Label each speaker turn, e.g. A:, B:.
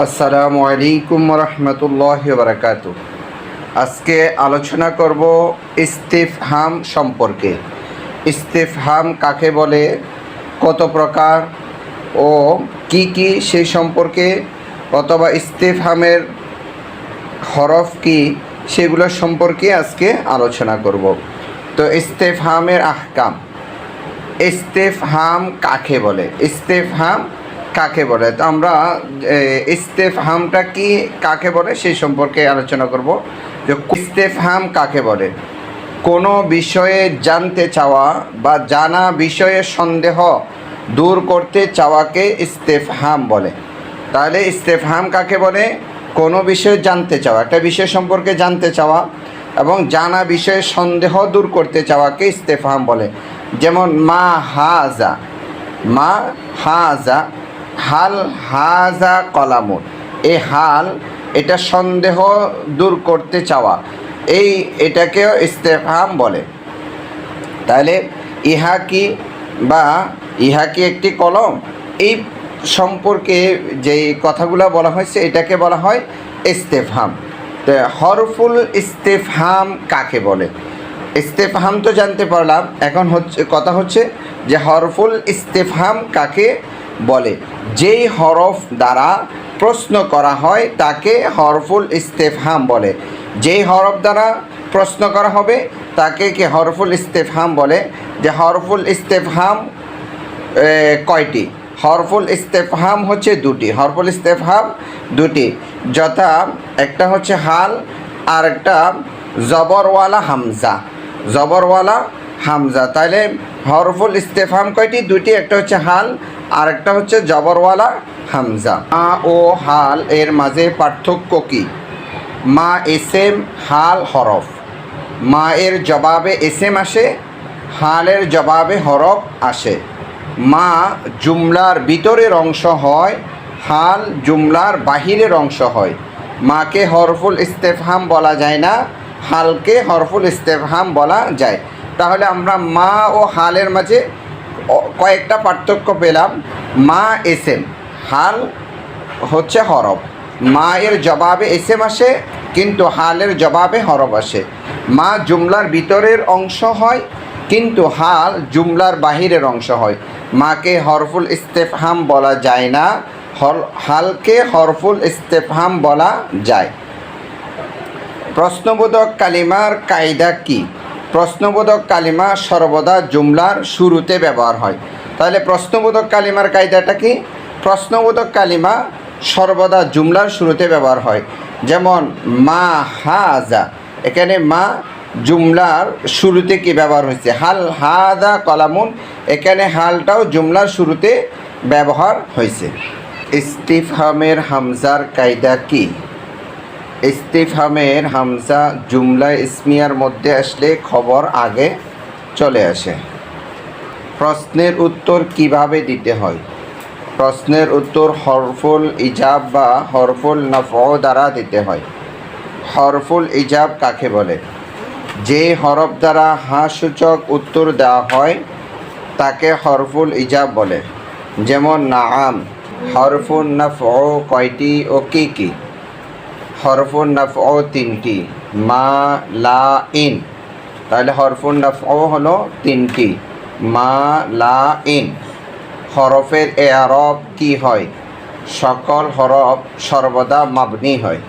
A: আসসালামু আলাইকুম রহমতুল্লাহ বারাকাতু। আজকে আলোচনা করব ইস্তিফহাম সম্পর্কে। ইস্তিফহাম কাকে বলে, কত প্রকার ও কি কি সেই সম্পর্কে, অথবা ইস্তিফহামের হরফ কি সেগুলো সম্পর্কে আজকে আলোচনা করব। তো ইস্তিফহামের আহকাম। ইস্তিফহাম কাকে বলে, ইস্তিফহাম কাকে বলে, তো আমরা ইস্তিফহামটা কি কাকে বলে সেই সম্পর্কে আলোচনা করব। যে ইস্তিফহাম কাকে বলে, কোনো বিষয়ে জানতে চাওয়া বা জানা বিষয়ে সন্দেহ দূর করতে চাওয়াকে ইস্তিফহাম বলে। তাহলে ইস্তিফহাম কাকে বলে, কোনো বিষয়ে জানতে চাওয়া, একটা বিষয় সম্পর্কে জানতে চাওয়া এবং জানা বিষয়ে সন্দেহ দূর করতে চাওয়াকে ইস্তিফহাম বলে। যেমন মা হাজা, মা হাজা, হাল হাজা কলামুন, এই হাল এটা সন্দেহ দূর করতে চাওয়া, এটাকেও ইস্তিফহাম বলে। তাহলে ইহা কি বা ইহা কি একটি কলম, এই সম্পর্কে যে কথাগুলো বলা হয়েছে এটাকে বলা হয় ইস্তিফহাম। তো হরফুল ইস্তিফহাম কাকে বলে, ইস্তিফহাম তো জানতে পারলাম, এখন কথা হচ্ছে যে হরফুল ইস্তিফহাম কাকে বলে। যেই হরফ দ্বারা প্রশ্ন করা হয় তাকে হরফুল ইস্তিফহাম বলে। যেই হরফ দ্বারা প্রশ্ন করা হবে তাকে কি হরফুল ইস্তিফহাম বলে। যে হরফুল ইস্তিফহাম কয়টি, হরফুল ইস্তিফহাম হচ্ছে দুটি, হরফুল ইস্তিফহাম দুটি, যথা একটা হচ্ছে হাল আর একটা জবরওয়ালা হামজা, জবরওয়ালা হামজা। তাহলে হরফুল ইস্তিফহাম কয়টি, দুটি, একটা হচ্ছে হাল আর একটা হচ্ছে জবরওয়ালা হামজা। মা ও হাল এর মাঝে পার্থক্য কি। মা এসেম, হাল হরফ। মা এর জবাবে এসেম আসে, হালের জবাবে হরফ আসে। মা জুমলার ভিতরের অংশ হয়, হাল জুমলার বাহিরের অংশ হয়। মাকে হরফুল ইস্তিফহাম বলা যায় না, হালকে হরফুল ইস্তিফহাম বলা যায়। তাহলে আমরা মা ও হালের মাঝে কয়েকটা পার্থক্য পেলাম। মা এসেম, হাল হচ্ছে হরফ। মা এর জবাবে এসেম আসে কিন্তু হালের জবাবে হরফ আসে। মা জুমলার ভিতরের অংশ হয় কিন্তু হাল জুমলার বাহিরের অংশ হয়। মাকে হরফুল ইস্তিফহাম বলা যায় না, হালকে হরফুল ইস্তিফহাম বলা যায়। প্রশ্নবোধক কালিমার কায়দা কি। প্রশ্নবোধক কালিমা সর্বদা জুমলার শুরুতে ব্যবহার হয়। তাহলে প্রশ্নবোধক কালিমার কায়দাটা কি, প্রশ্নবোধক কালিমা সর্বদা জুমলার শুরুতে ব্যবহার হয়। যেমন মা হাজা, এখানে মা জুমলার শুরুতে কি ব্যবহার হয়েছে, হাল হাজা কলামুন, এখানে হালটাও জুমলার শুরুতে ব্যবহার হয়েছে। ইস্তিফহামের হামজার কায়দা কি। ইস্তিফহামের হামজা জুমলা ইসমিয়ার মধ্যে আসলে খবর আগে চলে আসে। প্রশ্নের উত্তর কিভাবে দিতে হয়। প্রশ্নের উত্তর হরফুল ইজাব বা হরফুল নাফউ দ্বারা দিতে হয়। হরফুল ইজাব কাকে বলে, যে হরফ দ্বারা হ্যাঁ সূচক উত্তর দেওয়া হয় তাকে হরফুল ইজাব বলে। যেমন নাআম। হরফুল নাফউ কয়টি ও কি কি। হরফুল নাফউ তিনটি, মা লা ইন। তাহলে হরফুল নাফউ হলো তিনটি, মা লা ইন। হরফের এআরাব কি হয়, সকল হরফ সর্বদা মাবনি হয়।